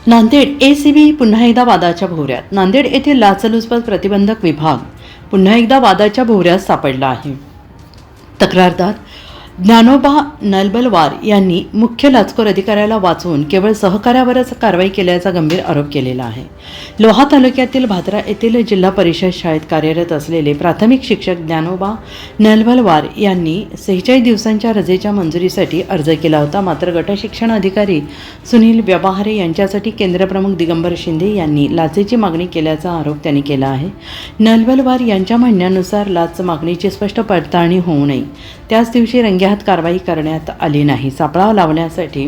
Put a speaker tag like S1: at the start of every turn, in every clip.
S1: Nanded ACB पुन्हा एकदा वादाच्या भोवऱ्यात. नांदेड येथील लाचलुचपत प्रतिबंधक विभाग पुन्हा एकदा वादाच्या भोवऱ्यात सापडला आहे. तक्रारदार ज्ञानोबा नलबलवार यांनी मुख्य लाचखोर अधिकाऱ्याला वाचवून केवळ सहकार्यावरच कारवाई केल्याचा गंभीर आरोप केलेला आहे. लोहा तालुक्यातील भाद्रा येथील जिल्हा परिषद शाळेत कार्यरत असलेले प्राथमिक शिक्षक ज्ञानोबा नलबलवार यांनी 46 दिवसांच्या रजेच्या मंजुरीसाठी अर्ज केला होता. मात्र गट शिक्षण अधिकारी सुनील व्यवहारे यांच्यासाठी केंद्रप्रमुख दिगंबर शिंदे यांनी लाचेची मागणी केल्याचा आरोप त्यांनी केला आहे. नलबलवार यांच्या म्हणण्यानुसार लाच मागणीची स्पष्ट पडताळणी होऊ नये, त्याच दिवशी रंगेहात कारवाई करण्यात आली नाही. सापळा लावण्यासाठी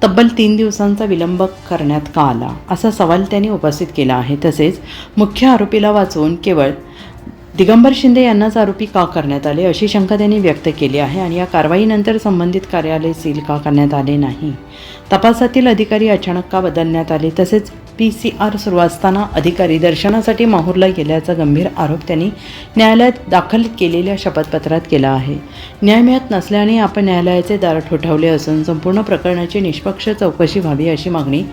S1: तब्बल 3 दिवसांचा विलंब करण्यात का आला, असा सवाल त्यांनी उपस्थित केला आहे. तसेच मुख्य आरोपीला वाचवून केवळ दिगंबर शिंदे यांनाच आरोपी का करण्यात आले, अशी शंका त्यांनी व्यक्त केली आहे. आणि या कारवाईनंतर संबंधित कार्यालय सील का करण्यात आले नाही, तपासातील अधिकारी अचानक का बदलण्यात आले, तसेच PCR सुरू असताना अधिकारी दर्शनासाठी माहूरला गेल्याचा गंभीर आरोप त्यांनी न्यायालयात दाखल केलेल्या शपथपत्रात केला आहे. न्याय मिळत नसल्याने आपण न्यायालयाचे दार ठोठावले असून संपूर्ण प्रकरणाची निष्पक्ष चौकशी व्हावी, अशी मागणी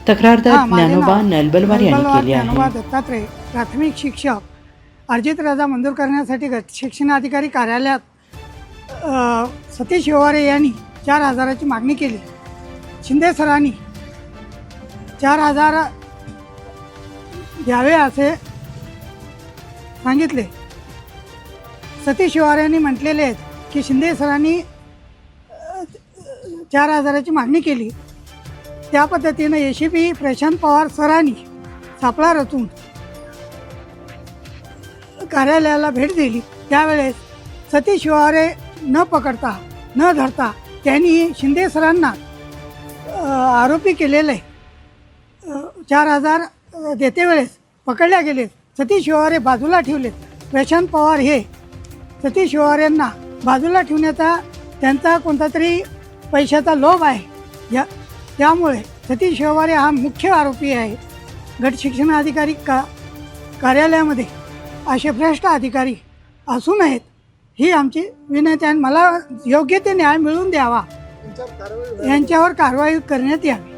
S1: तक्रारदार ज्ञानोबा नलबलवार यांनी केली आहे.
S2: दत्तात्रय, प्राथमिक शिक्षक, अर्जित रजा मंजूर करण्यासाठी शिक्षणाधिकारी कार्यालयात सतीश व्यवहारे यांनी 4,000ची मागणी केली. शिंदे सरांनी 4,000 द्यावे असे सांगितले. सतीश व्यवहारे म्हटलेले आहेत की शिंदे सरांनी 4,000ची मागणी केली. त्या पद्धतीने ACP प्रशांत पवार सरांनी सापळा रचून कार्यालयाला भेट दिली. त्यावेळेस सतीश व्यवहारे न पकडता न धरता त्यांनी शिंदे सरांना आरोपी केलेले 4,000 देते वेळेस पकडल्या गेले. सतीश व्यवहारे बाजूला ठेवलेत. प्रशांत पवार हे सतीश व्यवहारेंना बाजूला ठेवण्याचा त्यांचा कोणता तरी पैशाचा लोभ आहे. त्यामुळे सतीश व्यवहारे हा मुख्य आरोपी आहे. गट शिक्षणाधिकारी कार्यालयामध्ये असे भ्रष्ट अधिकारी असू नयेत, ही आमची विनंती आहे. मला योग्य ते न्याय मिळवून द्यावा, यांच्यावर कारवाई करण्यात यावी.